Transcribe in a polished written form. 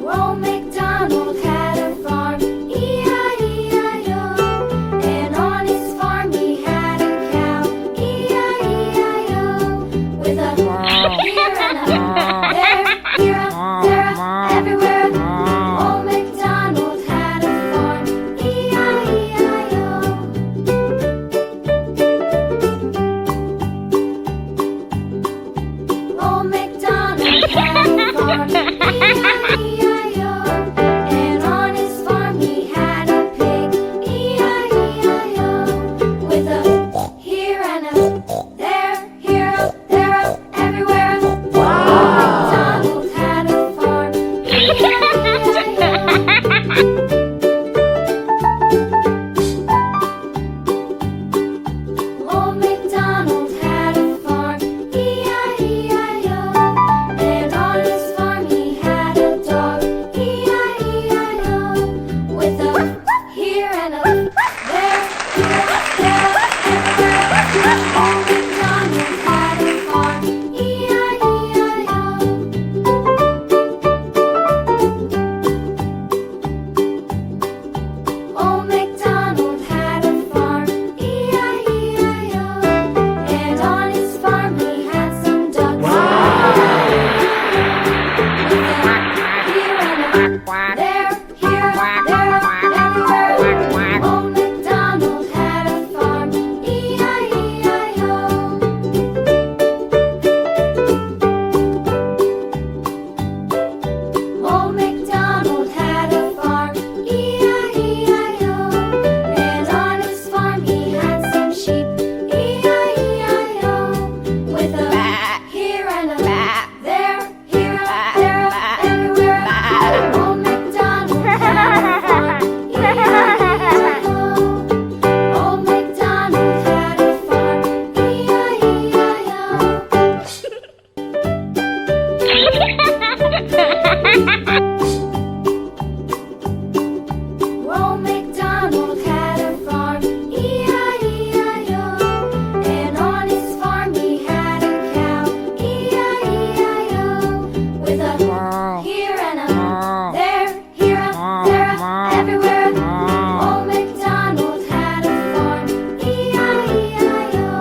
Old MacDonald had a farm, E-I-E-I-O. And on his farm he had a cow, E-I-E-I-O. With a here and a there, here a there, a everywhere. Old MacDonald had a farm, E-I-E-I-O. Old MacDonald had a farm, E-I-E-I-O. And on his farm he had a pig, E-I-E-I-O. With a here and a there, here a there, a everywhere. Old MacDonald had a farm, E-I-E-I-O. Old MacDonald had a farm, E-I-E-I-O. And on his farm he had a dog, E-I-E-I-O. With a here and a there, here, there, everywhere. Old MacDonald had a farm, E-I-E-I-O. Old MacDonald had a farm, E-I-E-I-O. And on his farm he had some ducks, with a here and a there, here, there, everywhere. Old MacDonald had a farm, E-I-E-I-O. Old MacDonald had a farm, E-I-E-I-O. And on his farm he had some sheep, E-I-E-I-O. With a here and a there, here, there, everywhere. Old MacDonald had a farm, E-I-E-I-O. Old MacDonald had a farm, E-I-E-I-O. Old MacDonald had a farm, E-I-E-I-O. And on his farm he had a cow, E-I-E-I-O. With a here and a there, here a there, a everywhere. Old MacDonald had a farm, E-I-E-I-O.